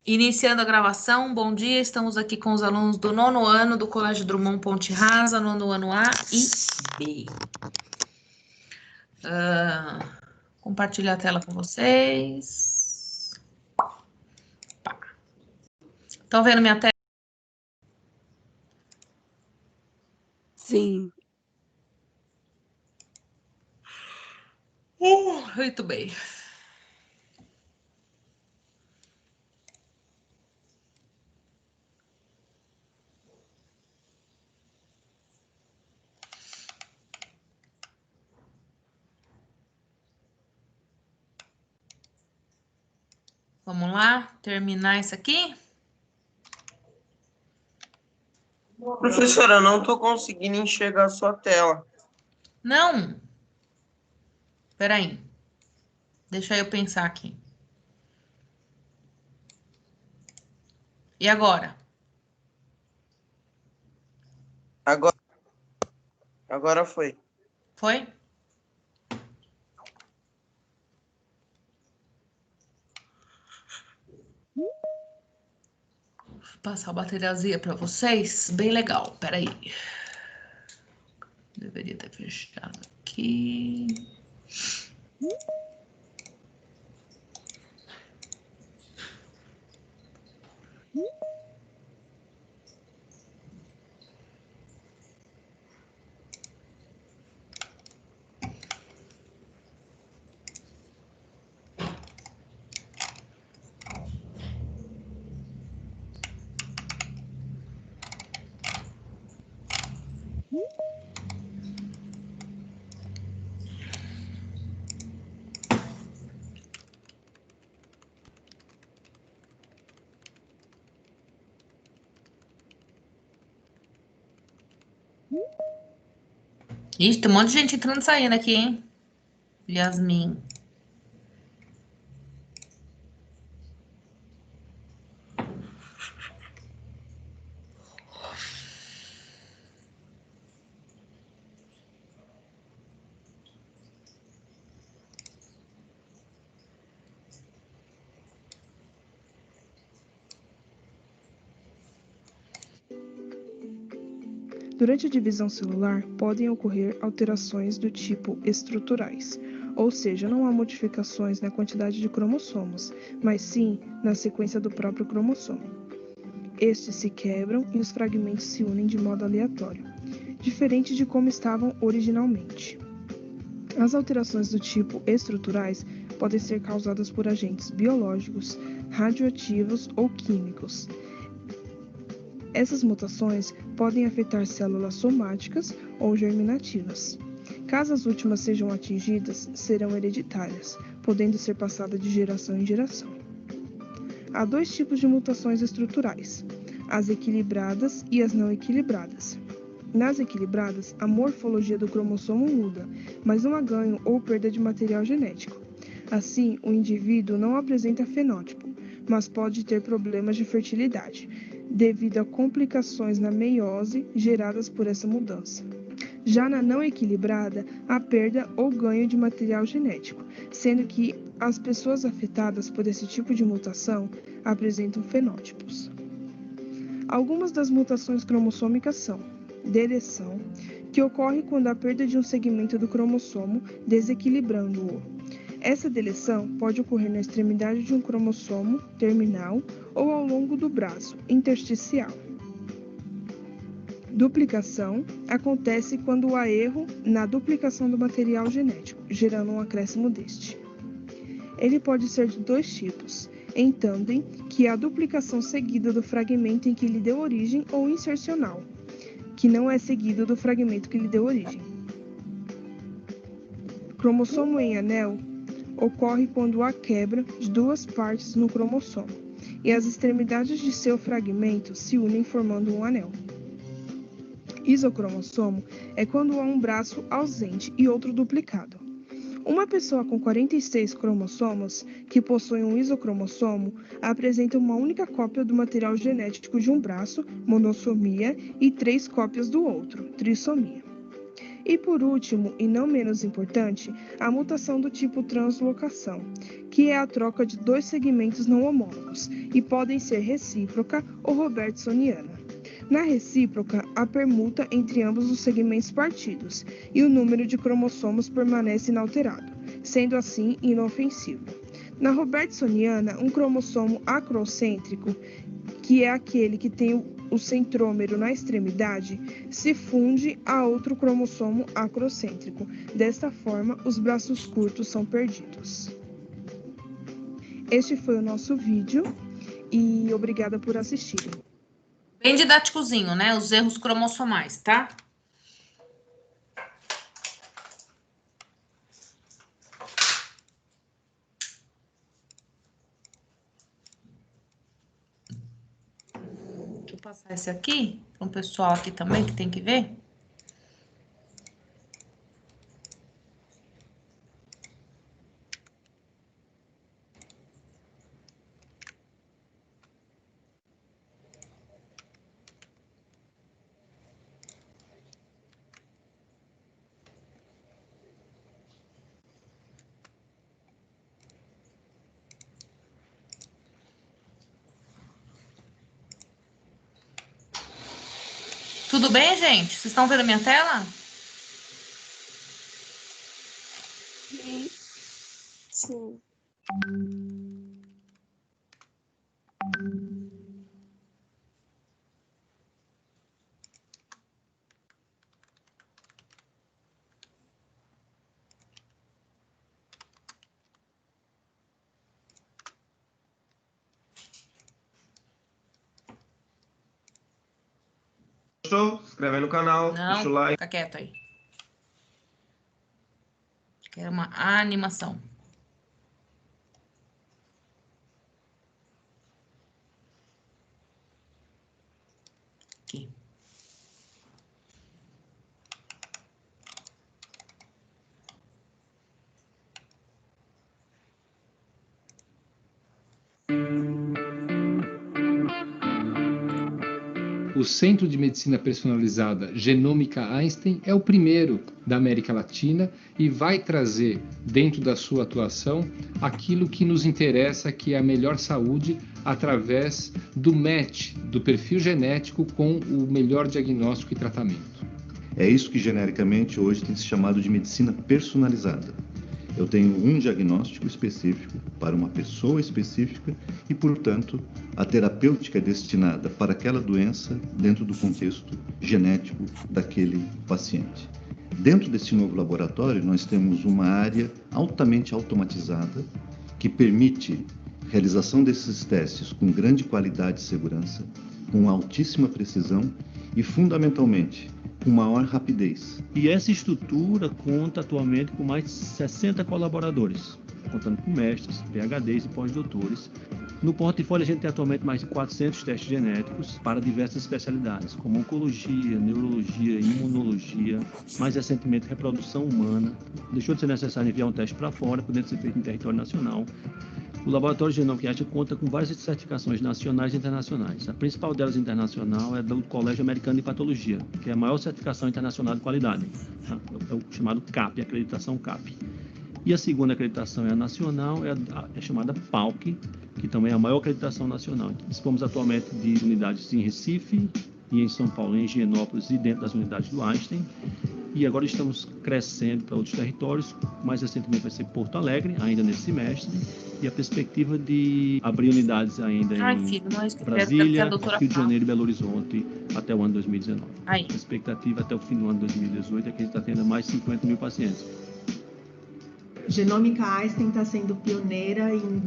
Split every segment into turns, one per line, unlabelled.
Iniciando a gravação, bom dia, estamos aqui com os alunos do 9º ano do Colégio Drummond Ponte Rasa, 9º ano A e B. Compartilhar a tela com vocês. Estão vendo minha tela?
Sim.
Muito bem. Vamos lá, terminar isso aqui?
Professora, eu não estou conseguindo enxergar a sua tela.
Não. Peraí. Deixa eu pensar aqui. E agora?
Agora foi.
Foi? Vou passar a bateriazinha para vocês. Bem legal. Peraí. Deveria ter fechado aqui. Ixi, tem um monte de gente entrando e saindo aqui, hein? Yasmin.
Durante a divisão celular, podem ocorrer alterações do tipo estruturais, ou seja, não há modificações na quantidade de cromossomos, mas sim na sequência do próprio cromossomo. Estes se quebram e os fragmentos se unem de modo aleatório, diferente de como estavam originalmente. As alterações do tipo estruturais podem ser causadas por agentes biológicos, radioativos ou químicos. Essas mutações podem afetar células somáticas ou germinativas. Caso as últimas sejam atingidas, serão hereditárias, podendo ser passadas de geração em geração. Há dois tipos de mutações estruturais: as equilibradas e as não equilibradas. Nas equilibradas, a morfologia do cromossomo muda, mas não há ganho ou perda de material genético. Assim, o indivíduo não apresenta fenótipo, mas pode ter problemas de fertilidade, devido a complicações na meiose geradas por essa mudança. Já na não equilibrada, há perda ou ganho de material genético, sendo que as pessoas afetadas por esse tipo de mutação apresentam fenótipos. Algumas das mutações cromossômicas são deleção, que ocorre quando há perda de um segmento do cromossomo, desequilibrando-o. Essa deleção pode ocorrer na extremidade de um cromossomo terminal ou ao longo do braço intersticial. Duplicação acontece quando há erro na duplicação do material genético, gerando um acréscimo deste. Ele pode ser de dois tipos: em tandem, que é a duplicação seguida do fragmento em que lhe deu origem, ou insercional, que não é seguido do fragmento que lhe deu origem. Cromossomo em anel ocorre quando há quebra de duas partes no cromossomo e as extremidades de seu fragmento se unem formando um anel. Isocromossomo é quando há um braço ausente e outro duplicado. Uma pessoa com 46 cromossomos que possui um isocromossomo apresenta uma única cópia do material genético de um braço, monossomia, e 3 cópias do outro, trissomia. E por último, e não menos importante, a mutação do tipo translocação, que é a troca de dois segmentos não homólogos, e podem ser recíproca ou robertsoniana. Na recíproca, a permuta entre ambos os segmentos partidos, e o número de cromossomos permanece inalterado, sendo assim inofensivo. Na robertsoniana, um cromossomo acrocêntrico, que é aquele que tem o centrômero na extremidade, se funde a outro cromossomo acrocêntrico. Desta forma, os braços curtos são perdidos. Este foi o nosso vídeo e obrigada por assistirem.
Bem didáticozinho, né? Os erros cromossomais, tá? Deixa eu passar esse aqui para um pessoal aqui também que tem que ver. Tudo bem, gente? Vocês estão vendo a minha tela?
Sim.
Gostou? Se inscreve aí no canal, deixa o
Não,
like.
fica quieto aí. Quero uma animação. Aqui.
O Centro de Medicina Personalizada Genômica Einstein é o primeiro da América Latina e vai trazer, dentro da sua atuação, aquilo que nos interessa, que é a melhor saúde, através do match, do perfil genético com o melhor diagnóstico e tratamento.
É isso que genericamente hoje tem se chamado de medicina personalizada. Eu tenho um diagnóstico específico para uma pessoa específica e, portanto, a terapêutica é destinada para aquela doença dentro do contexto genético daquele paciente. Dentro desse novo laboratório, nós temos uma área altamente automatizada que permite realização desses testes com grande qualidade e segurança, com altíssima precisão e, fundamentalmente, com maior rapidez.
E essa estrutura conta atualmente com mais de 60 colaboradores, contando com mestres, PhDs e pós-doutores. No portfólio, a gente tem atualmente mais de 400 testes genéticos para diversas especialidades, como oncologia, neurologia, imunologia, mais recentemente reprodução humana. Deixou de ser necessário enviar um teste para fora, podendo ser feito em território nacional. O Laboratório Genômica Einstein conta com várias certificações nacionais e internacionais. A principal delas internacional é do Colégio Americano de Patologia, que é a maior certificação internacional de qualidade, é o chamado CAP, acreditação CAP. E a segunda acreditação é a nacional, é chamada PALC, que também é a maior acreditação nacional. Dispomos atualmente de unidades em Recife e em São Paulo, em Higienópolis e dentro das unidades do Einstein. E agora estamos crescendo para outros territórios. Mais recentemente vai ser Porto Alegre, ainda nesse semestre. E a perspectiva de abrir unidades ainda em Brasília, Rio de Janeiro e Belo Horizonte até o ano 2019. A expectativa até o fim do ano 2018 é que a gente está tendo mais de 50 mil pacientes.
Genômica Einstein está sendo pioneira no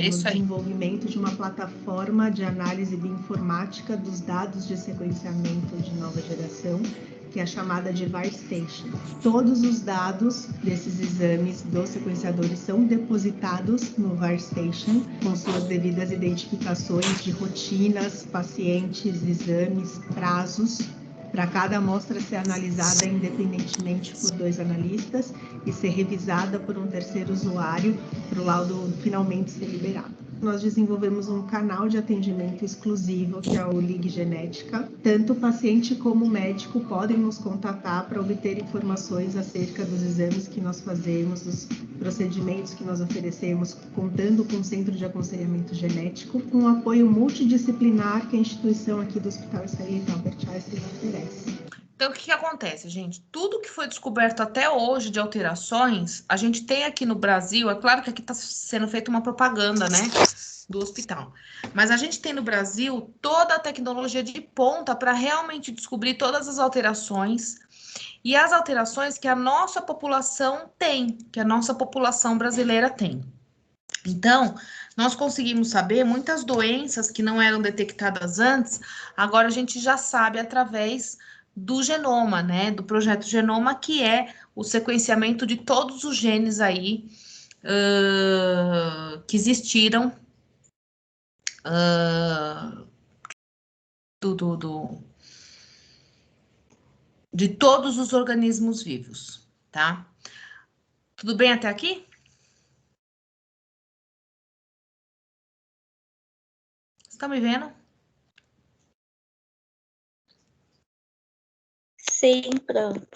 desenvolvimento de uma plataforma de análise bioinformática dos dados de sequenciamento de nova geração, que é a chamada de VARStation. Todos os dados desses exames dos sequenciadores são depositados no VARStation, com suas devidas identificações de rotinas, pacientes, exames, prazos, para cada amostra ser analisada independentemente por 2 analistas e ser revisada por um terceiro usuário para o laudo finalmente ser liberado. nós desenvolvemos um canal de atendimento exclusivo, que é o Ligue Genética. Tanto o paciente como o médico podem nos contatar para obter informações acerca dos exames que nós fazemos, dos procedimentos que nós oferecemos, contando com o Centro de Aconselhamento Genético, com o apoio multidisciplinar que a instituição aqui do Hospital Israelita Albert Einstein oferece.
Então, o que acontece, gente? Tudo que foi descoberto até hoje de alterações, a gente tem aqui no Brasil, é claro que aqui está sendo feita uma propaganda, né, do hospital, mas a gente tem no Brasil toda a tecnologia de ponta para realmente descobrir todas as alterações e as alterações que a nossa população tem, que a nossa população brasileira tem. Então, nós conseguimos saber muitas doenças que não eram detectadas antes, agora a gente já sabe através do genoma, né, do projeto Genoma, que é o sequenciamento de todos os genes aí que existiram de todos os organismos vivos, tá? Tudo bem até aqui? Estão me vendo?
Sim, pronto.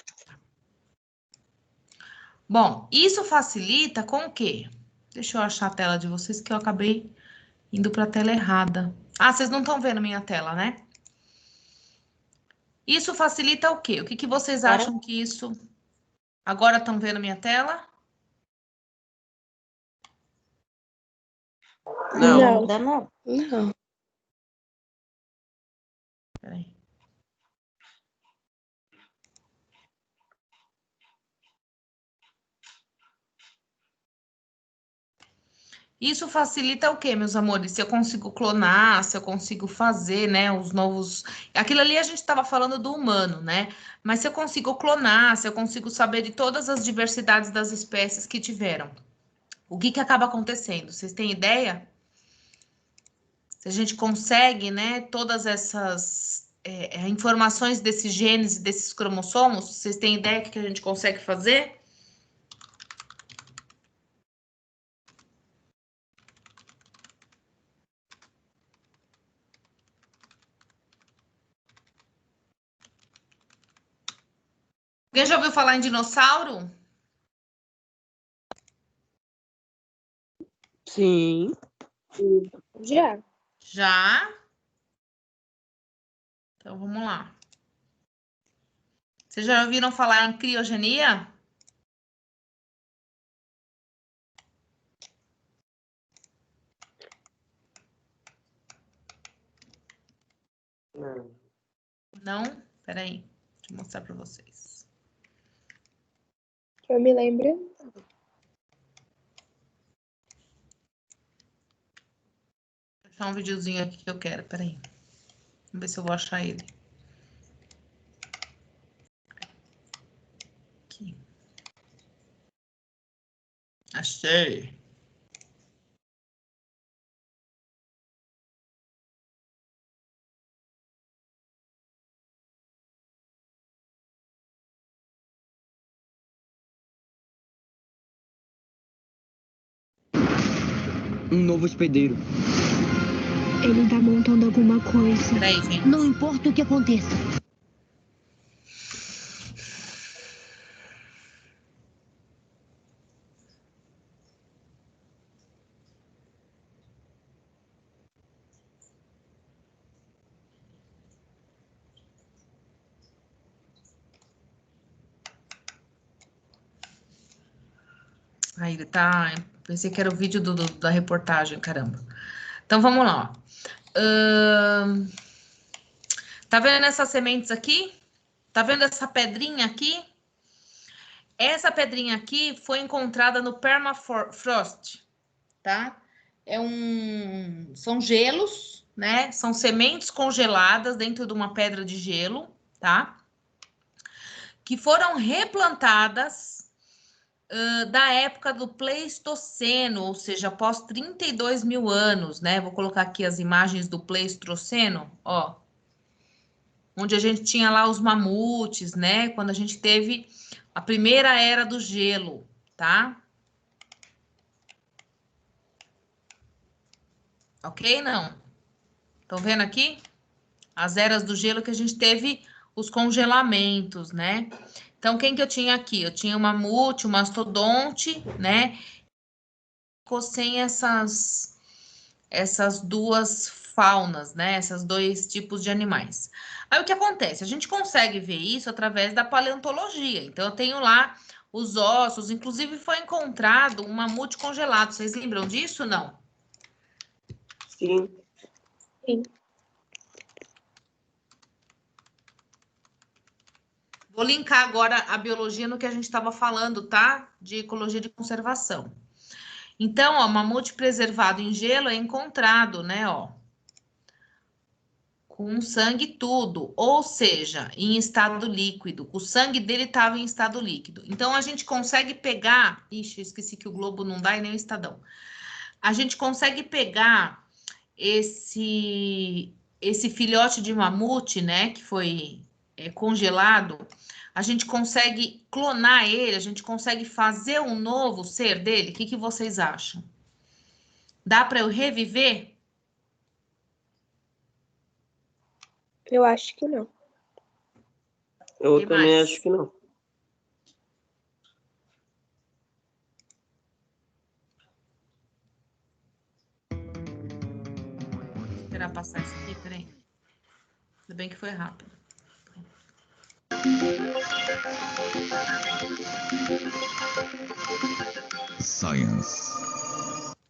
Bom, isso facilita com o quê? Deixa eu achar a tela de vocês que eu acabei indo para a tela errada. Ah, vocês não estão vendo minha tela, né? Isso facilita o quê? O que vocês acham que isso... Agora estão vendo minha tela?
Não.
Ainda não. Não.
Peraí. Isso facilita o quê, meus amores? Se eu consigo clonar, se eu consigo fazer, né, os novos... Aquilo ali a gente estava falando do humano, né? Mas se eu consigo clonar, se eu consigo saber de todas as diversidades das espécies que tiveram, o que acaba acontecendo? Vocês têm ideia? Se a gente consegue, né, todas essas informações desses genes e desses cromossomos, vocês têm ideia do que a gente consegue fazer? Alguém já ouviu falar em dinossauro?
Sim. Já.
Já? Então, vamos lá. Vocês já ouviram falar em criogenia?
Não.
Não? Peraí, deixa eu mostrar para vocês.
Eu me lembro.
Vou achar um videozinho aqui que eu quero, peraí. Vamos ver se eu vou achar ele. Aqui. Achei.
Um novo hospedeiro.
Ele tá montando alguma coisa.
Peraí, gente.
Não importa o que aconteça.
Aí ele tá. Pensei que era o vídeo da reportagem, caramba. Então vamos lá. Tá vendo essas sementes aqui? Tá vendo essa pedrinha aqui? Essa pedrinha aqui foi encontrada no permafrost, tá? São gelos, né? São sementes congeladas dentro de uma pedra de gelo, tá? Que foram replantadas da época do Pleistoceno, ou seja, após 32 mil anos, né? Vou colocar aqui as imagens do Pleistoceno, ó. Onde a gente tinha lá os mamutes, né? Quando a gente teve a primeira era do gelo, tá? Ok? Não. Estão vendo aqui? As eras do gelo que a gente teve os congelamentos, né? Então, quem que eu tinha aqui? Eu tinha o mamute, o mastodonte, né? Ficou sem essas duas faunas, né? Esses dois tipos de animais. Aí, o que acontece? A gente consegue ver isso através da paleontologia. Então, eu tenho lá os ossos. Inclusive, foi encontrado um mamute congelado. Vocês lembram disso, não?
Sim.
Sim.
Vou linkar agora a biologia no que a gente estava falando, tá? De ecologia de conservação. Então, ó, mamute preservado em gelo é encontrado, né, ó, com sangue e tudo, ou seja, em estado líquido. O sangue dele estava em estado líquido. Então, a gente consegue pegar... Ixi, esqueci que o Globo não dá e nem o Estadão. A gente consegue pegar esse filhote de mamute, né, que foi congelado, a gente consegue clonar ele, a gente consegue fazer um novo ser dele. O que vocês acham? Dá para eu reviver?
Eu acho que não.
Eu
Que
também
mais?
acho que não.
Vou esperar passar isso aqui, peraí. Ainda bem que foi rápido.
Science.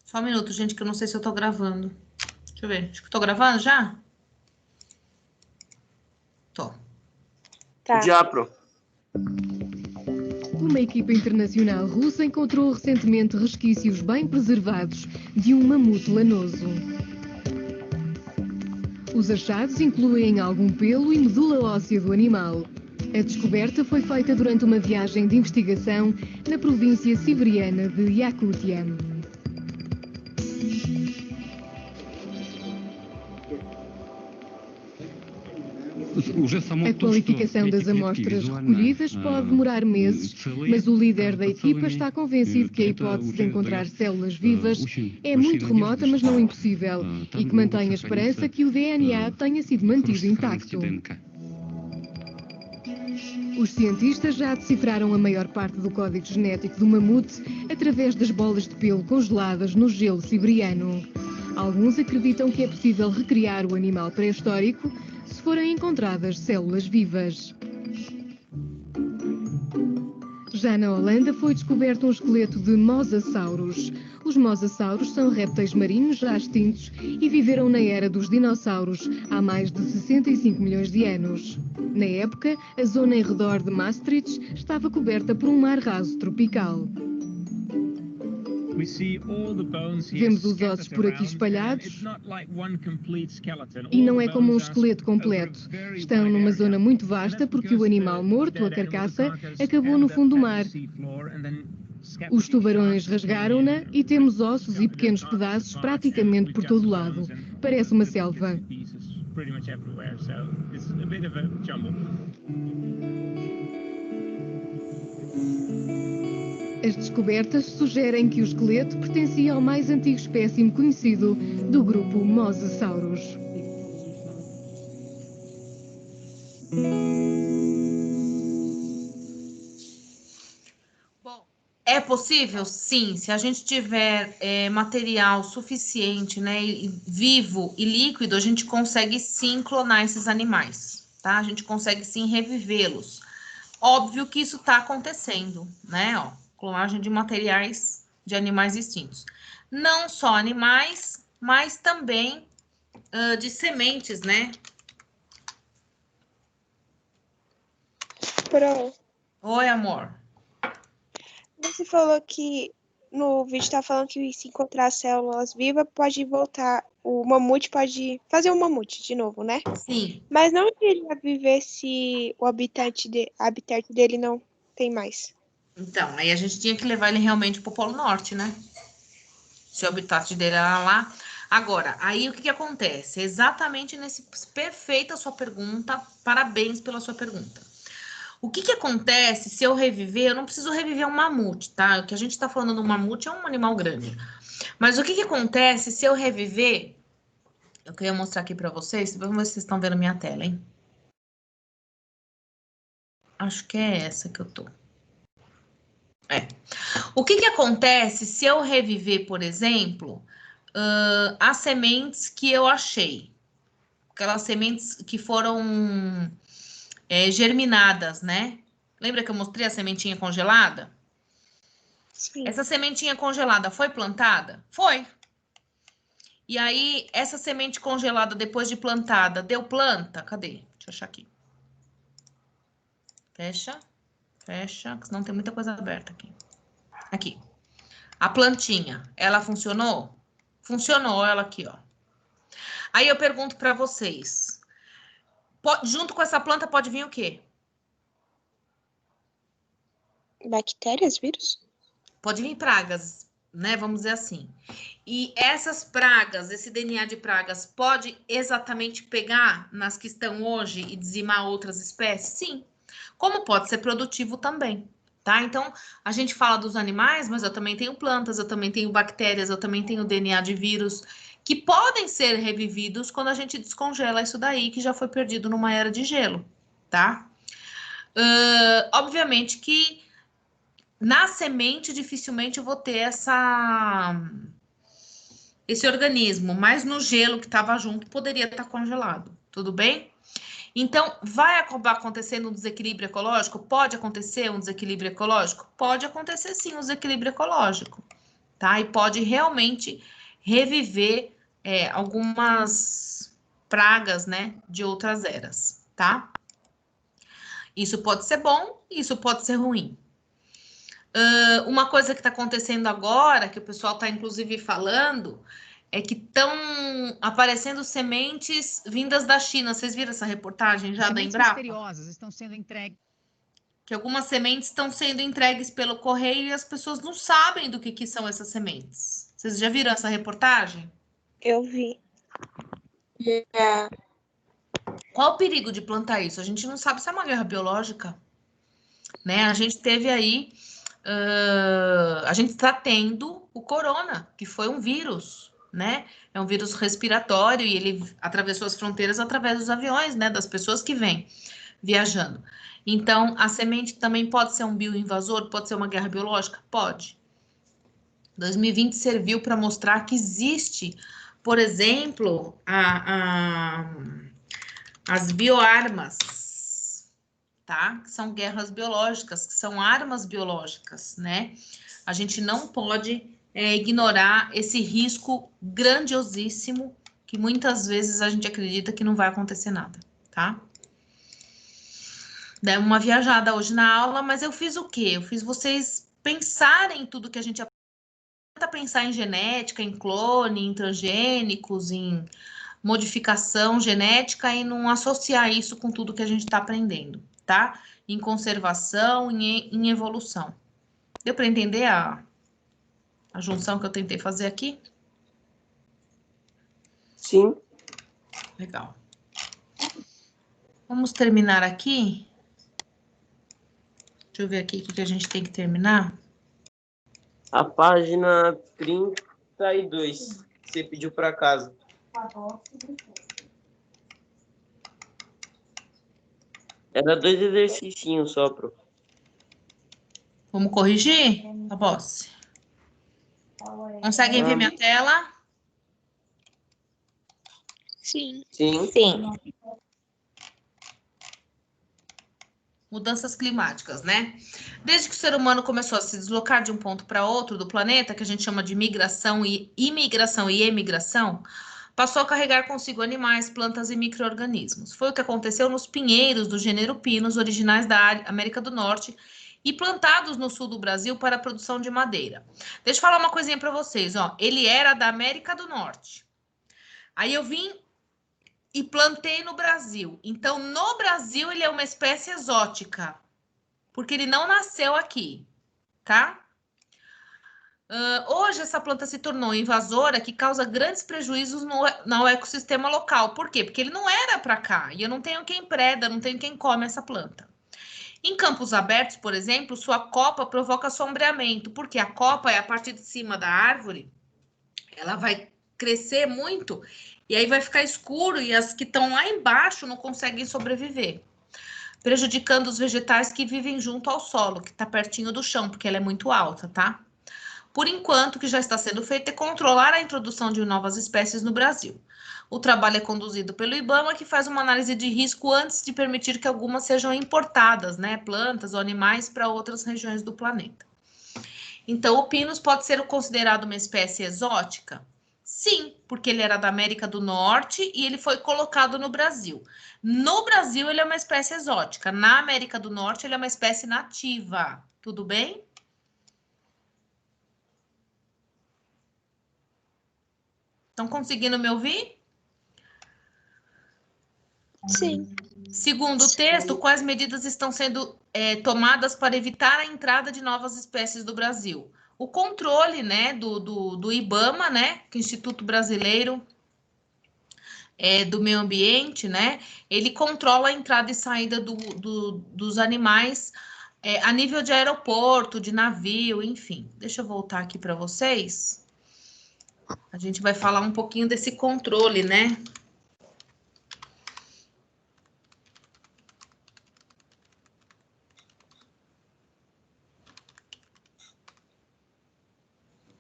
Só um minuto, gente, que eu não sei se eu tô gravando. Deixa eu ver. Acho que eu tô gravando já? Tô.
Tá.
Já, Pro.
Uma equipa internacional russa encontrou recentemente resquícios bem preservados de um mamute lanoso. Os achados incluem algum pelo e medula óssea do animal. A descoberta foi feita durante uma viagem de investigação na província siberiana de Yakutia. A qualificação das amostras recolhidas pode demorar meses, mas o líder da equipa está convencido que a hipótese de encontrar células vivas é muito remota, mas não impossível, e que mantém a esperança que o DNA tenha sido mantido intacto. Os cientistas já decifraram a maior parte do código genético do mamute através das bolas de pelo congeladas no gelo siberiano. Alguns acreditam que é possível recriar o animal pré-histórico se forem encontradas células vivas. Já na Holanda foi descoberto um esqueleto de mosasaurus. Os mosassauros são répteis marinhos já extintos e viveram na era dos dinossauros há mais de 65 milhões de anos. Na época, a zona em redor de Maastricht estava coberta por um mar raso tropical. Vemos os ossos por aqui espalhados e não é como um esqueleto completo. Estão numa zona muito vasta porque o animal morto, a carcaça, acabou no fundo do mar. Os tubarões rasgaram-na e temos ossos e pequenos pedaços praticamente por todo lado. Parece uma selva. As descobertas sugerem que o esqueleto pertencia ao mais antigo espécime conhecido do grupo Mosasaurus.
Bom, é possível? Sim, se a gente tiver material suficiente, né, vivo e líquido, a gente consegue sim clonar esses animais, tá? A gente consegue sim revivê-los. Óbvio que isso está acontecendo, né, ó. Clonagem de materiais de animais extintos. Não só animais, mas também de sementes, né?
Pro,
Oi, amor.
você falou que no vídeo tá falando que se encontrar células vivas pode voltar, o mamute pode fazer um mamute de novo, né?
Sim.
Mas não iria viver se o habitat dele não tem mais.
Então, aí a gente tinha que levar ele realmente para o Polo Norte, né? Se o habitat dele era lá. Agora, aí o que acontece? Exatamente nesse... Perfeita a sua pergunta. Parabéns pela sua pergunta. O que acontece se eu reviver? Eu não preciso reviver um mamute, tá? O que a gente está falando do mamute é um animal grande. Mas o que acontece se eu reviver Eu queria mostrar aqui para vocês. Vamos ver se vocês estão vendo minha tela, hein? Acho que é essa que eu tô. O que acontece se eu reviver, por exemplo, as sementes que eu achei? Aquelas sementes que foram germinadas, né? Lembra que eu mostrei a sementinha congelada?
Sim.
Essa sementinha congelada foi plantada? Foi. E aí, essa semente congelada, depois de plantada, deu planta? Cadê? Deixa eu achar aqui. Fecha, fecha, senão tem muita coisa aberta aqui. Aqui. A plantinha, ela funcionou? Funcionou ela aqui, ó. Aí eu pergunto para vocês. Junto com essa planta pode vir o quê?
Bactérias, vírus?
Pode vir pragas, né? Vamos dizer assim. E essas pragas, esse DNA de pragas, pode exatamente pegar nas que estão hoje e dizimar outras espécies? Sim. Como pode ser produtivo também, tá? Então, a gente fala dos animais, mas eu também tenho plantas, eu também tenho bactérias, eu também tenho DNA de vírus, que podem ser revividos quando a gente descongela isso daí, que já foi perdido numa era de gelo, tá? Obviamente que na semente dificilmente eu vou ter esse organismo, mas no gelo que estava junto poderia estar congelado, tudo bem? Então, vai acabar acontecendo um desequilíbrio ecológico? Pode acontecer um desequilíbrio ecológico? Pode acontecer sim um desequilíbrio ecológico, tá? E pode realmente reviver algumas pragas, né, de outras eras, tá? Isso pode ser bom, isso pode ser ruim. Uma coisa que está acontecendo agora, que o pessoal está inclusive falando, é que estão aparecendo sementes vindas da China. Vocês viram essa reportagem já da Embrapa?
Misteriosas estão sendo entregues.
Que algumas sementes estão sendo entregues pelo correio e as pessoas não sabem do que são essas sementes. Vocês já viram essa reportagem?
Eu vi.
Qual o perigo de plantar isso? A gente não sabe se é uma guerra biológica, né? A gente teve aí, a gente está tendo o corona, que foi um vírus, né? É um vírus respiratório e ele atravessou as fronteiras através dos aviões, né? Das pessoas que vêm viajando. Então, a semente também pode ser um bioinvasor, pode ser uma guerra biológica? Pode. 2020 serviu para mostrar que existe, por exemplo, as bioarmas, tá? Que são guerras biológicas, que são armas biológicas, né? A gente não pode ignorar esse risco grandiosíssimo que muitas vezes a gente acredita que não vai acontecer nada, tá? Dei uma viajada hoje na aula, mas eu fiz o quê? Eu fiz vocês pensarem em tudo que a gente tenta pensar em genética, em clone, em transgênicos, em modificação genética e não associar isso com tudo que a gente está aprendendo, tá? Em conservação, em evolução. Deu para entender a junção que eu tentei fazer aqui?
Sim.
Legal. Vamos terminar aqui. Deixa eu ver aqui o que a gente tem que terminar.
A página 32, que você pediu para casa. Era 2 exercícios só, pro.
Vamos corrigir? A Bosse. Conseguem ver minha tela?
Sim.
Sim.
Sim. Mudanças climáticas, né? Desde que o ser humano começou a se deslocar de um ponto para outro do planeta, que a gente chama de migração e imigração e emigração, passou a carregar consigo animais, plantas e micro-organismos. Foi o que aconteceu nos pinheiros do gênero Pinus, originais da América do Norte e plantados no sul do Brasil para a produção de madeira. Deixa eu falar uma coisinha para vocês, ó. Ele era da América do Norte. Aí eu vim e plantei no Brasil. Então, no Brasil, ele é uma espécie exótica, porque ele não nasceu aqui, tá? Hoje, essa planta se tornou invasora, que causa grandes prejuízos no ecossistema local. Por quê? Porque ele não era para cá, e eu não tenho quem preda, não tenho quem come essa planta. Em campos abertos, por exemplo, sua copa provoca sombreamento, porque a copa é a parte de cima da árvore, ela vai crescer muito, e aí vai ficar escuro, e as que estão lá embaixo não conseguem sobreviver, prejudicando os vegetais que vivem junto ao solo, que está pertinho do chão, porque ela é muito alta, tá? Por enquanto, o que já está sendo feito é controlar a introdução de novas espécies no Brasil. O trabalho é conduzido pelo IBAMA, que faz uma análise de risco antes de permitir que algumas sejam importadas, né, plantas ou animais para outras regiões do planeta. Então, o pinus pode ser considerado uma espécie exótica? Sim, porque ele era da América do Norte e ele foi colocado no Brasil. No Brasil, ele é uma espécie exótica. Na América do Norte, ele é uma espécie nativa. Tudo bem? Estão conseguindo me ouvir?
Sim.
Segundo o texto, quais medidas estão sendo tomadas para evitar a entrada de novas espécies do Brasil? O controle, né, do IBAMA, né, que é o Instituto Brasileiro do Meio Ambiente, né, ele controla a entrada e saída dos animais a nível de aeroporto, de navio, enfim. Deixa eu voltar aqui para vocês. A gente vai falar um pouquinho desse controle, né?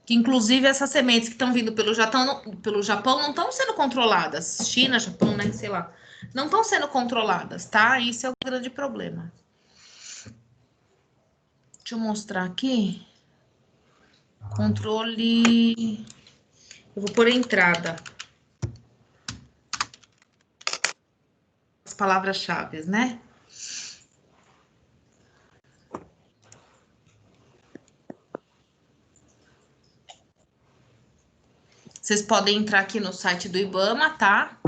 Que, inclusive, essas sementes que estão vindo pelo Japão não estão sendo controladas. China, Japão, né? Sei lá. Não estão sendo controladas, tá? Isso é um grande problema. Deixa eu mostrar aqui. Controle... Eu vou pôr entrada. As palavras-chave, né? Vocês podem entrar aqui no site do IBAMA, tá?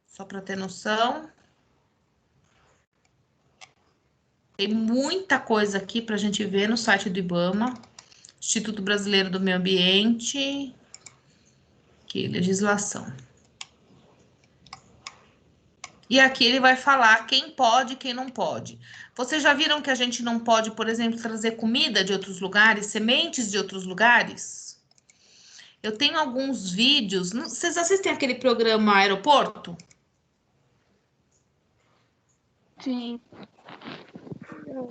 Só para ter noção. Tem muita coisa aqui para a gente ver no site do IBAMA. Instituto Brasileiro do Meio Ambiente. Aqui, legislação. E aqui ele vai falar quem pode e quem não pode. Vocês já viram que a gente não pode, por exemplo, trazer comida de outros lugares, sementes de outros lugares? Eu tenho alguns vídeos. Vocês assistem aquele programa Aeroporto?
Sim.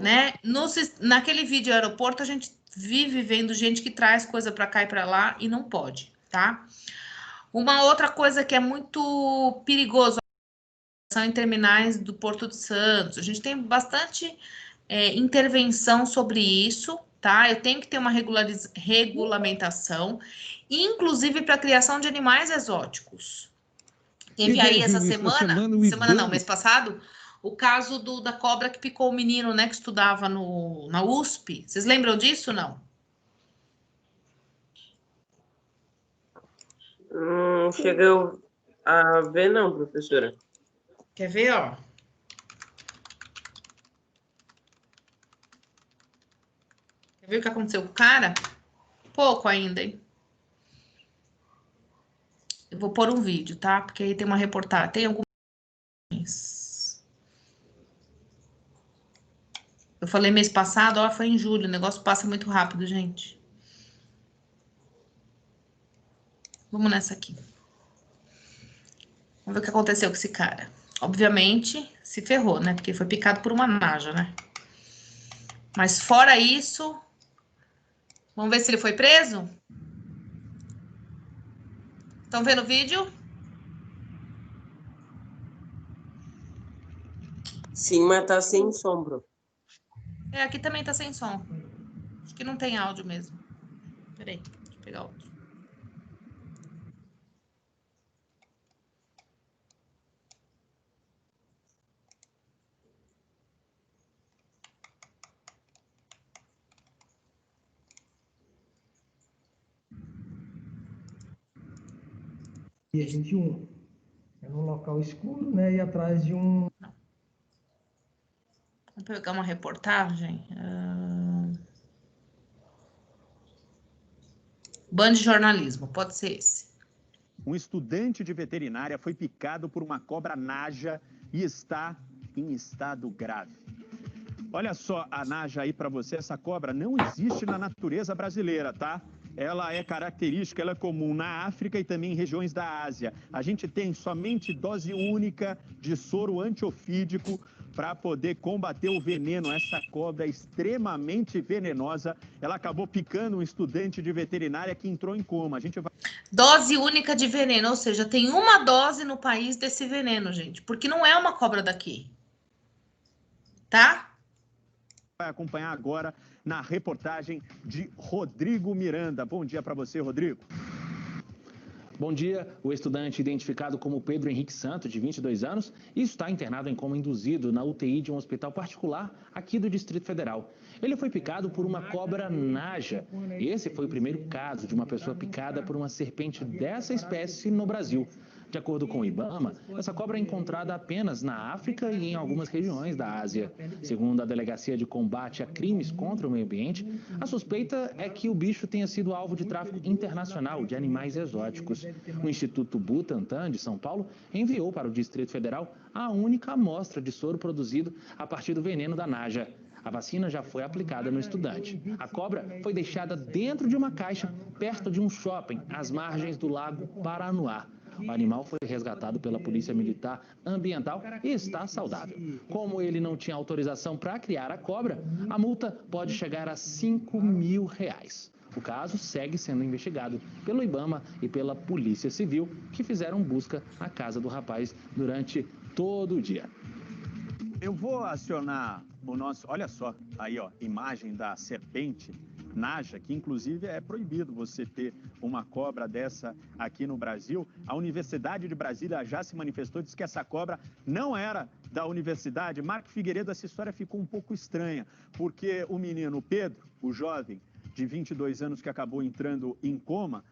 Né? Naquele vídeo Aeroporto, a gente vive vendo gente que traz coisa para cá e para lá e não pode, tá? Uma outra coisa que é muito perigoso são em terminais do Porto de Santos. A gente tem bastante intervenção sobre isso, tá? Eu tenho que ter uma regulamentação, inclusive para a criação de animais exóticos. Enviei essa semana não, mês passado, o caso da cobra que picou o menino, né, que estudava na USP. Vocês lembram disso, não?
Cheguei a ver, não, professora.
Quer ver, ó? Quer ver o que aconteceu com o cara? Pouco ainda, hein? Eu vou pôr um vídeo, tá? Porque aí tem uma reportagem. Tem algumas... Eu falei mês passado, ó, foi em julho. O negócio passa muito rápido, gente. Vamos nessa aqui. Vamos ver o que aconteceu com esse cara. Obviamente, se ferrou, né? Porque foi picado por uma naja, né? Mas fora isso... Vamos ver se ele foi preso? Estão vendo o vídeo?
Sim, mas tá sem sombra.
Aqui também tá sem som. Acho que não tem áudio mesmo. Peraí, deixa eu pegar outro.
Dia 21. É num local escuro, né? E atrás de um...
Vamos pegar uma reportagem. Band de jornalismo, pode ser esse.
Um estudante de veterinária foi picado por uma cobra naja e está em estado grave. Olha só a naja aí para você. Essa cobra não existe na natureza brasileira, tá? ela é característica, ela é comum na África e também em regiões da Ásia. A gente tem somente dose única de soro antiofídico para poder combater o veneno. Essa cobra é extremamente venenosa. Ela acabou picando um estudante de veterinária que entrou em coma. A gente vai...
Dose única de veneno, ou seja, tem uma dose no país desse veneno, gente, porque não é uma cobra daqui. Tá?
Vai acompanhar agora na reportagem de Rodrigo Miranda. Bom dia para você, Rodrigo.
Bom dia. O estudante identificado como Pedro Henrique Santos, de 22 anos, está internado em coma induzido na UTI de um hospital particular aqui do Distrito Federal. Ele foi picado por uma cobra naja. Esse foi o primeiro caso de uma pessoa picada por uma serpente dessa espécie no Brasil. De acordo com o IBAMA, essa cobra é encontrada apenas na África e em algumas regiões da Ásia. Segundo a Delegacia de Combate a Crimes contra o Meio Ambiente, a suspeita é que o bicho tenha sido alvo de tráfico internacional de animais exóticos. O Instituto Butantan, de São Paulo, enviou para o Distrito Federal a única amostra de soro produzido a partir do veneno da naja. A vacina já foi aplicada no estudante. A cobra foi deixada dentro de uma caixa perto de um shopping, às margens do lago Paranoá. O animal foi resgatado pela Polícia Militar Ambiental e está saudável. Como ele não tinha autorização para criar a cobra, a multa pode chegar a R$5 mil. O caso segue sendo investigado pelo IBAMA e pela Polícia Civil, que fizeram busca na casa do rapaz durante todo o dia.
Eu vou acionar o nosso... Olha só, aí, ó, imagem da serpente naja, que inclusive é proibido você ter uma cobra dessa aqui no Brasil. A Universidade de Brasília já se manifestou, disse que essa cobra não era da universidade. Marco Figueiredo, essa história ficou um pouco estranha, porque o menino Pedro, o jovem de 22 anos que acabou entrando em coma,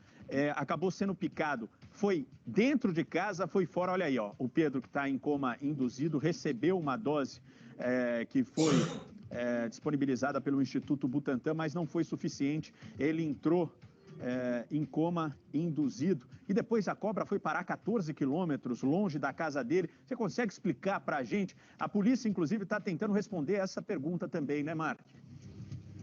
acabou sendo picado. Foi dentro de casa, foi fora. Olha aí, ó, o Pedro, que está em coma induzido, recebeu uma dose que foi disponibilizada pelo Instituto Butantan, mas não foi suficiente. Ele entrou em coma induzido e depois a cobra foi parar 14 quilômetros longe da casa dele. Você consegue explicar para a gente? A polícia, inclusive, está tentando responder essa pergunta também, né, Mark?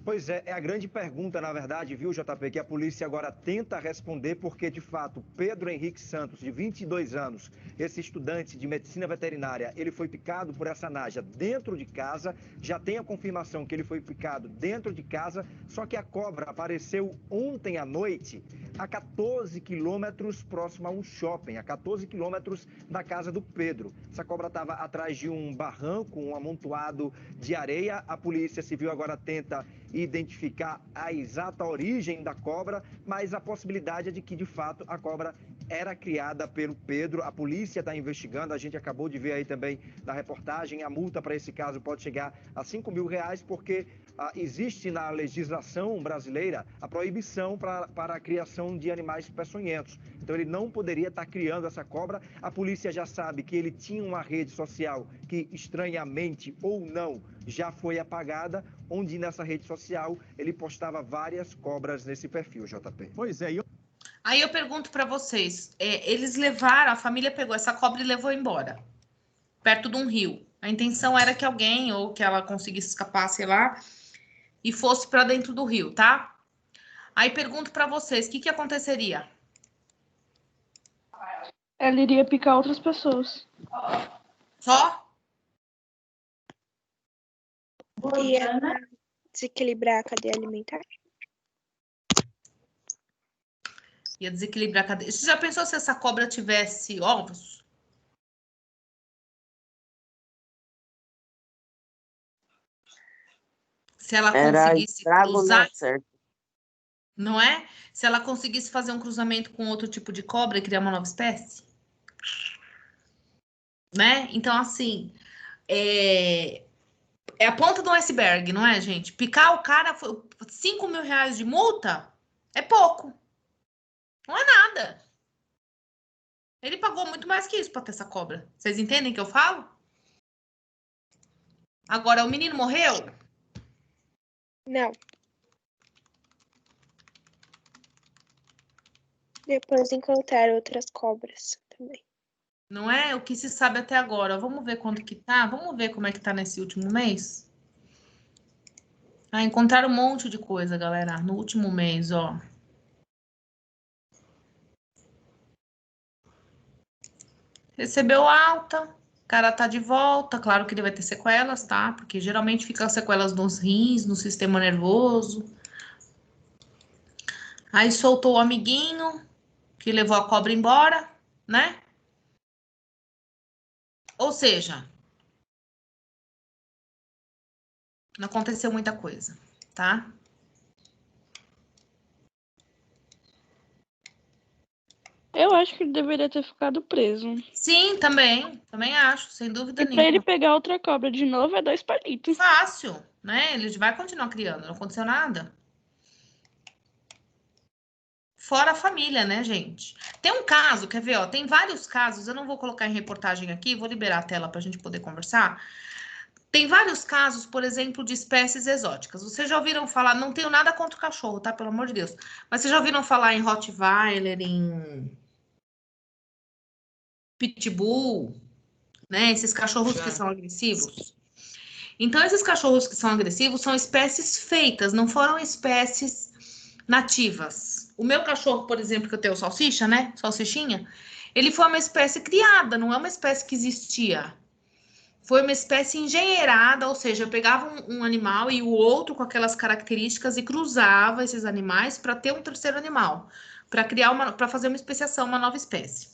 Pois é a grande pergunta, na verdade, viu, JP, que a polícia agora tenta responder, porque, de fato, Pedro Henrique Santos, de 22 anos, esse estudante de medicina veterinária, ele foi picado por essa naja dentro de casa, já tem a confirmação que ele foi picado dentro de casa, só que a cobra apareceu ontem à noite a 14 quilômetros próximo a um shopping, a 14 quilômetros da casa do Pedro. Essa cobra estava atrás de um barranco, um amontoado de areia. A Polícia Civil agora tenta identificar a exata origem da cobra, mas a possibilidade é de que, de fato, a cobra era criada pelo Pedro. A polícia está investigando, a gente acabou de ver aí também na reportagem, a multa para esse caso pode chegar a R$5 mil, porque existe na legislação brasileira a proibição para a criação de animais peçonhentos. Então ele não poderia estar criando essa cobra. A polícia já sabe que ele tinha uma rede social que, estranhamente ou não, já foi apagada, onde nessa rede social ele postava várias cobras nesse perfil, JP.
Pois é,
Aí eu pergunto para vocês, eles levaram, a família pegou essa cobra e levou embora, perto de um rio. A intenção era que alguém, ou que ela conseguisse escapar, sei lá, e fosse para dentro do rio, tá? Aí pergunto para vocês, o que aconteceria?
Ela iria picar outras pessoas.
Só?
Ia desequilibrar a cadeia alimentar.
Ia desequilibrar a cadeia. Você já pensou se essa cobra tivesse ovos? Se ela conseguisse cruzar, não é? Se ela conseguisse fazer um cruzamento com outro tipo de cobra e criar uma nova espécie? Né? Então, assim, é a ponta do iceberg, não é, gente? Picar o cara, R$5 mil de multa é pouco. Não é nada. Ele pagou muito mais que isso para ter essa cobra. Vocês entendem o que eu falo? Agora, o menino morreu?
Não. Depois encontraram outras cobras também.
Não é o que se sabe até agora. Vamos ver quanto que tá. Vamos ver como é que tá nesse último mês. Encontraram um monte de coisa, galera, no último mês, ó. Recebeu alta, o cara tá de volta, claro que ele vai ter sequelas, tá? Porque geralmente ficam sequelas nos rins, no sistema nervoso. Aí soltou o amiguinho, que levou a cobra embora, né? Ou seja, não aconteceu muita coisa, tá?
Eu acho que ele deveria ter ficado preso.
Sim, também acho, sem dúvida
E
nenhuma.
pra ele pegar outra cobra de novo é 2 palitos.
Fácil, né? Ele vai continuar criando, não aconteceu nada. Fora a família, né, gente? Tem um caso, quer ver, ó, tem vários casos, eu não vou colocar em reportagem aqui, vou liberar a tela para a gente poder conversar. Tem vários casos, por exemplo, de espécies exóticas. Vocês já ouviram falar, não tenho nada contra o cachorro, tá? Pelo amor de Deus. Mas vocês já ouviram falar em Rottweiler, em Pitbull, né? Esses cachorros que são agressivos. Então, esses cachorros que são agressivos são espécies feitas, não foram espécies nativas. O meu cachorro, por exemplo, que eu tenho salsicha, né? Salsichinha, ele foi uma espécie criada, não é uma espécie que existia. Foi uma espécie engenheirada, ou seja, eu pegava um animal e o outro com aquelas características e cruzava esses animais para ter um terceiro animal, para fazer uma especiação, uma nova espécie.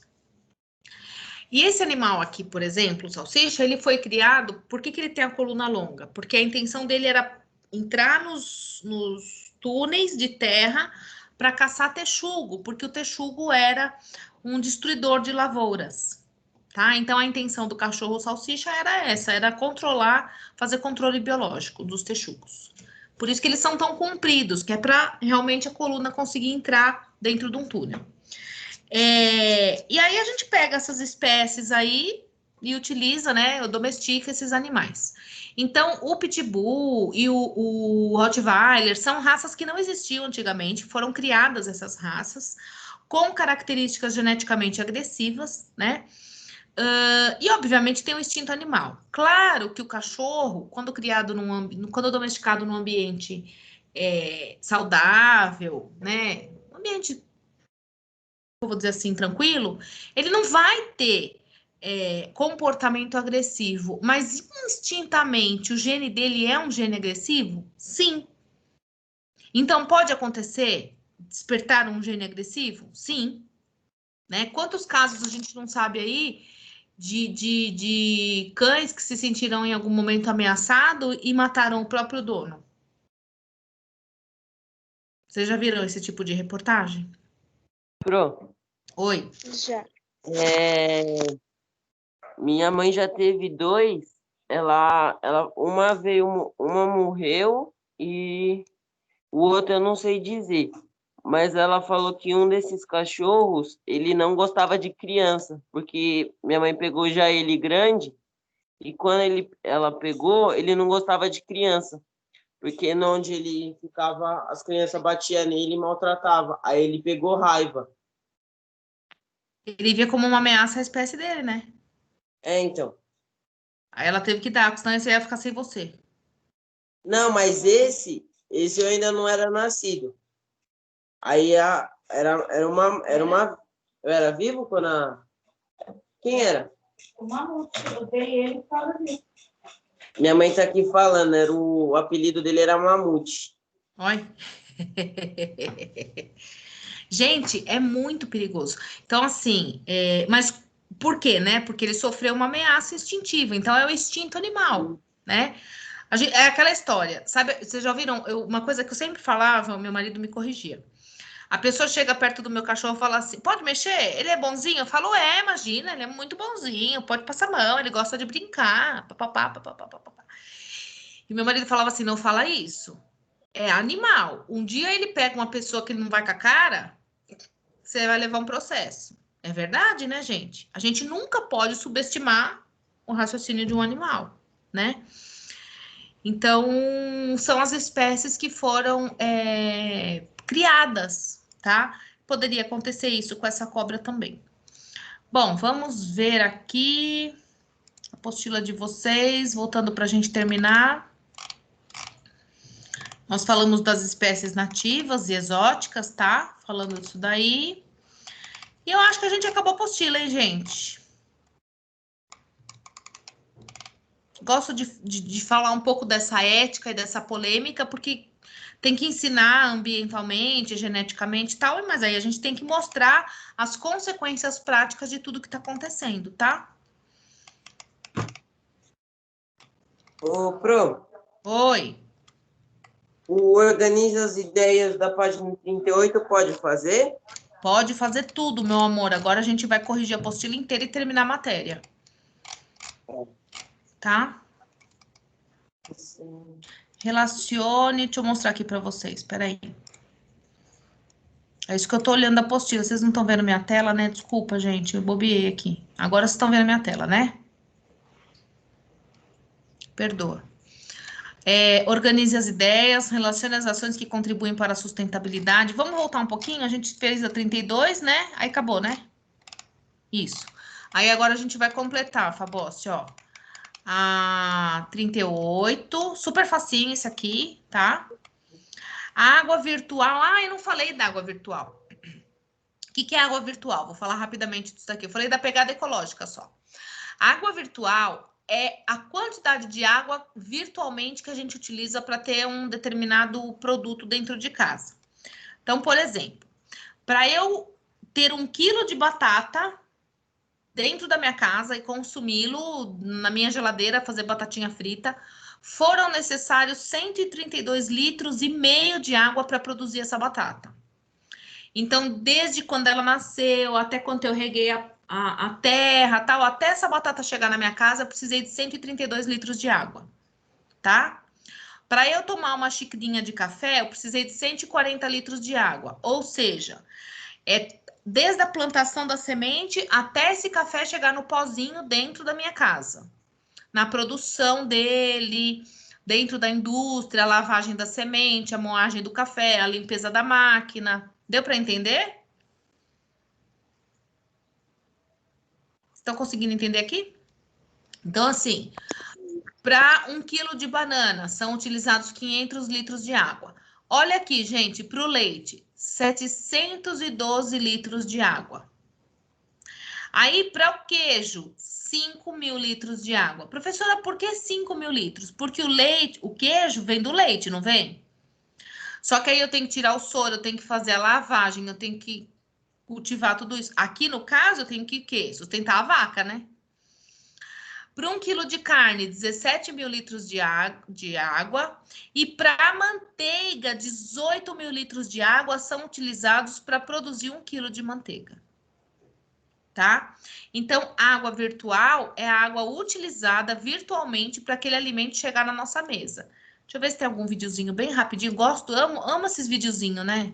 E esse animal aqui, por exemplo, o salsicha, ele foi criado, por que ele tem a coluna longa? Porque a intenção dele era entrar nos túneis de terra para caçar texugo, porque o texugo era um destruidor de lavouras. Tá? Então, a intenção do cachorro salsicha era essa, era controlar, fazer controle biológico dos texugos. Por isso que eles são tão compridos, que é para realmente a coluna conseguir entrar dentro de um túnel. E aí a gente pega essas espécies aí e utiliza, né, domestica esses animais. Então, o Pitbull e o Rottweiler são raças que não existiam antigamente, foram criadas essas raças com características geneticamente agressivas, né? E, obviamente, tem o instinto animal. Claro que o cachorro, quando domesticado num ambiente saudável, né? Um ambiente, eu vou dizer assim, tranquilo, ele não vai ter comportamento agressivo. Mas, instintamente, o gene dele é um gene agressivo? Sim. Então, pode acontecer despertar um gene agressivo? Sim. Né? Quantos casos a gente não sabe aí de cães que se sentiram em algum momento ameaçados e mataram o próprio dono? Vocês já viram esse tipo de reportagem?
Pro.
Oi.
Já.
Minha mãe já teve 2. Uma morreu e o outro eu não sei dizer. Mas ela falou que um desses cachorros, ele não gostava de criança, porque minha mãe pegou já ele grande, e quando ela pegou, ele não gostava de criança, porque onde ele ficava, as crianças batiam nele e maltratavam. Aí ele pegou raiva.
Ele via como uma ameaça à espécie dele, né?
Então.
Aí ela teve que dar, senão você ia ficar sem você.
Não, mas esse eu ainda não era nascido. Aí era uma. Eu era vivo quando Quem era?
O Mamute. Eu dei ele por causa disso.
Minha mãe tá aqui falando, o apelido dele era Mamute.
Oi. Gente, é muito perigoso. Então, assim, mas por quê, né? Porque ele sofreu uma ameaça instintiva. Então, é o instinto animal, né? É aquela história, sabe? Vocês já ouviram? Uma coisa que eu sempre falava, o meu marido me corrigia. A pessoa chega perto do meu cachorro e fala assim, pode mexer? Ele é bonzinho? Eu falo, imagina, ele é muito bonzinho, pode passar a mão, ele gosta de brincar, papapá, papapá, papapá. E meu marido falava assim, não fala isso. É animal. Um dia ele pega uma pessoa que ele não vai com a cara, você vai levar um processo. É verdade, né, gente? A gente nunca pode subestimar o raciocínio de um animal, né? Então, são as espécies que foram criadas, tá? Poderia acontecer isso com essa cobra também. Bom, vamos ver aqui a apostila de vocês, voltando para a gente terminar. Nós falamos das espécies nativas e exóticas, tá? Falando disso daí. E eu acho que a gente acabou a apostila, hein, gente? gosto de falar um pouco dessa ética e dessa polêmica, porque tem que ensinar ambientalmente, geneticamente e tal, mas aí a gente tem que mostrar as consequências práticas de tudo que está acontecendo, tá?
Ô, Pro.
Oi.
O Organiza as Ideias da página 38 pode fazer?
Pode fazer tudo, meu amor. Agora a gente vai corrigir a apostila inteira e terminar a matéria. Tá?
Sim.
Relacione, deixa eu mostrar aqui para vocês, espera aí. É isso que eu tô olhando a apostila, vocês não estão vendo minha tela, né? Desculpa, gente, eu bobeei aqui. Agora vocês estão vendo minha tela, né? Perdoa. Organize as ideias, relacione as ações que contribuem para a sustentabilidade. Vamos voltar um pouquinho? A gente fez a 32, né? Aí acabou, né? Isso. Aí agora a gente vai completar, Fabossi, ó. A 38, super facinho esse aqui, tá? A água virtual, eu não falei da água virtual. O que é água virtual? Vou falar rapidamente disso daqui. Eu falei da pegada ecológica só. A água virtual é a quantidade de água virtualmente que a gente utiliza para ter um determinado produto dentro de casa. Então, por exemplo, para eu ter 1 quilo de batata dentro da minha casa e consumi-lo na minha geladeira, fazer batatinha frita, foram necessários 132,5 litros de água para produzir essa batata. Então, desde quando ela nasceu, até quando eu reguei a terra, tal, até essa batata chegar na minha casa, eu precisei de 132 litros de água, tá? Para eu tomar uma xicrinha de café, eu precisei de 140 litros de água. Ou seja, desde a plantação da semente até esse café chegar no pozinho dentro da minha casa. Na produção dele, dentro da indústria, a lavagem da semente, a moagem do café, a limpeza da máquina. Deu para entender? Estão conseguindo entender aqui? Então, assim, para 1 quilo de banana, são utilizados 500 litros de água. Olha aqui, gente, para o leite, 712 litros de água. Aí, para o queijo, 5.000 litros de água. Professora, por que 5.000 litros? Porque o queijo vem do leite, não vem? Só que aí eu tenho que tirar o soro, eu tenho que fazer a lavagem, eu tenho que cultivar tudo isso. Aqui, no caso, eu tenho que o quê? Sustentar a vaca, né? Para 1 quilo de carne, 17.000 litros de água. E para manteiga, 18.000 litros de água são utilizados para produzir 1 quilo de manteiga. Tá? Então, água virtual é a água utilizada virtualmente para aquele alimento chegar na nossa mesa. Deixa eu ver se tem algum videozinho bem rapidinho. Amo esses videozinhos, né?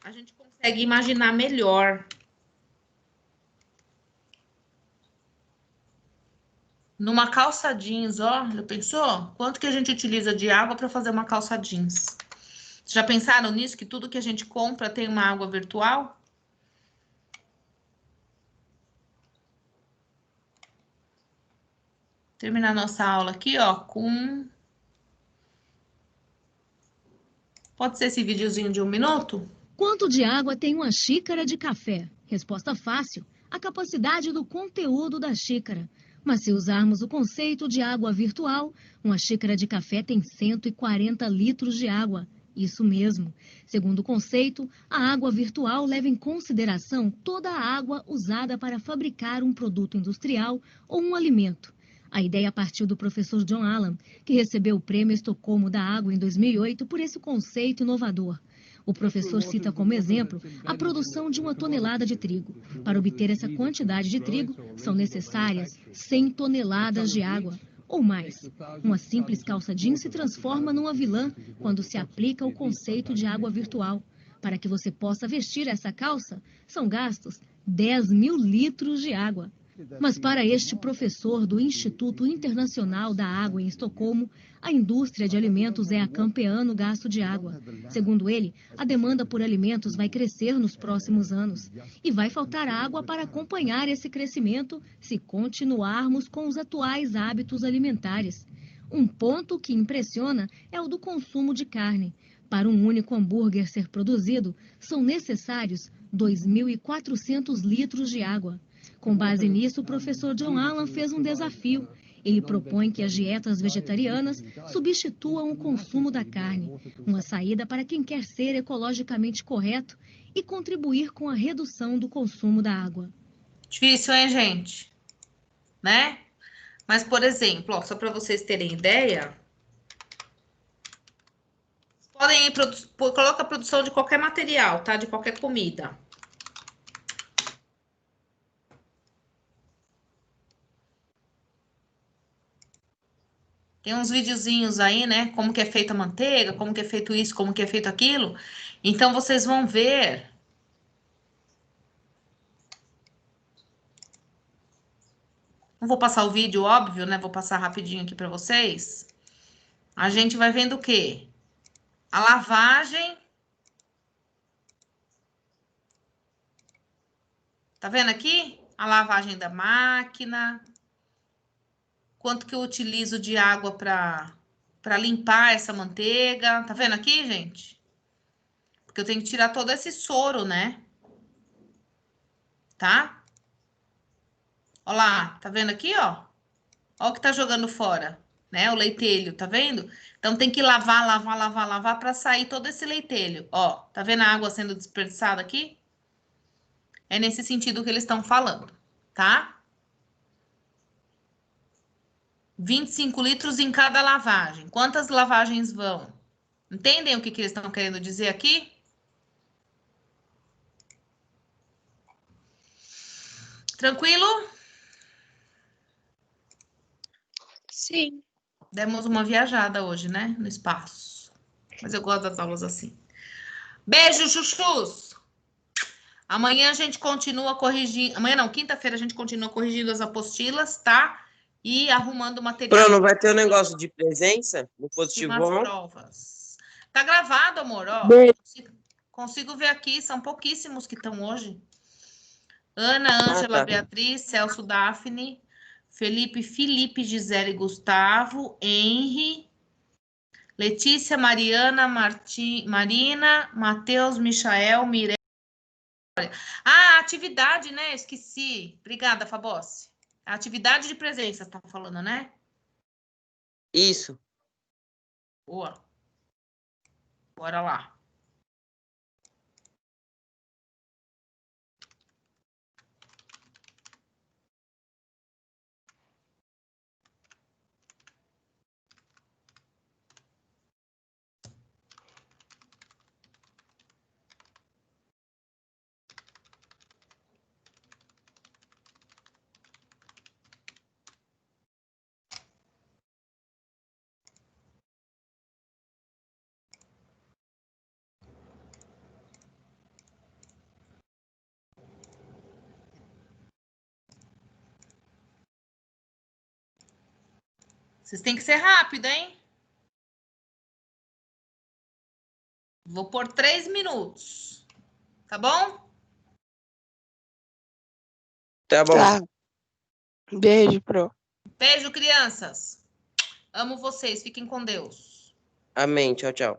A gente consegue imaginar melhor. Numa calça jeans, ó, já pensou? Quanto que a gente utiliza de água para fazer uma calça jeans? Já pensaram nisso? Que tudo que a gente compra tem uma água virtual? Terminar nossa aula aqui, ó, com... Pode ser esse videozinho de 1 minuto?
Quanto de água tem uma xícara de café? Resposta fácil: a capacidade do conteúdo da xícara. Mas se usarmos o conceito de água virtual, uma xícara de café tem 140 litros de água. Isso mesmo. Segundo o conceito, a água virtual leva em consideração toda a água usada para fabricar um produto industrial ou um alimento. A ideia partiu do professor John Allan, que recebeu o Prêmio Estocolmo da Água em 2008 por esse conceito inovador. O professor cita como exemplo a produção de 1 tonelada de trigo. Para obter essa quantidade de trigo, são necessárias 100 toneladas de água, ou mais. Uma simples calça jeans se transforma numa vilã quando se aplica o conceito de água virtual. Para que você possa vestir essa calça, são gastos 10.000 litros de água. Mas para este professor do Instituto Internacional da Água em Estocolmo, a indústria de alimentos é a campeã no gasto de água. Segundo ele, a demanda por alimentos vai crescer nos próximos anos. E vai faltar água para acompanhar esse crescimento se continuarmos com os atuais hábitos alimentares. Um ponto que impressiona é o do consumo de carne. Para um único hambúrguer ser produzido, são necessários 2.400 litros de água.
Com base nisso, o professor John Allan fez um desafio. Ele propõe que as dietas vegetarianas substituam o consumo da carne, uma saída para quem quer ser ecologicamente correto e contribuir com a redução do consumo da água.
Difícil, hein, gente? Né? Mas, por exemplo, ó, só para vocês terem ideia, podem ir, coloca a produção de qualquer material, tá? De qualquer comida. Tem uns videozinhos aí, né? Como que é feita a manteiga, como que é feito isso, como que é feito aquilo. Então, vocês vão ver. Não vou passar o vídeo, óbvio, né? Vou passar rapidinho aqui para vocês. A gente vai vendo o quê? A lavagem. Tá vendo aqui? A lavagem da máquina. Quanto que eu utilizo de água para limpar essa manteiga. Tá vendo aqui, gente? Porque eu tenho que tirar todo esse soro, né? Tá? Ó lá, tá vendo aqui, ó? Ó o que tá jogando fora, né? O leitelho, tá vendo? Então, tem que lavar, lavar, lavar, lavar para sair todo esse leitelho. Ó, tá vendo a água sendo desperdiçada aqui? É nesse sentido que eles estão falando, tá? 25 litros em cada lavagem. Quantas lavagens vão? Entendem o que eles estão querendo dizer aqui? Tranquilo?
Sim.
Demos uma viajada hoje, né? No espaço. Mas eu gosto das aulas assim. Beijo, chuchus! Amanhã a gente continua corrigindo... Amanhã não, quinta-feira a gente continua corrigindo as apostilas, tá? E arrumando o material.
Bruno, vai ter um negócio de presença no
Umas
positivão?
provas. Tá gravado, amor, ó. Consigo ver aqui, são pouquíssimos que estão hoje. Ana, Ângela,
tá.
Beatriz, Celso, Daphne, Felipe, Gisele, Gustavo, Henry, Letícia, Mariana, Marina, Matheus, Michael, Mireia. Ah, atividade, né? Esqueci. Obrigada, Fabossi. A atividade de presença, tá falando, né?
Isso.
Boa. Bora lá. Vocês têm que ser rápido, hein? Vou por 3 minutos. Tá bom?
Tá bom.
Tá. Beijo, Pro.
Beijo, crianças. Amo vocês. Fiquem com Deus.
Amém. Tchau, tchau.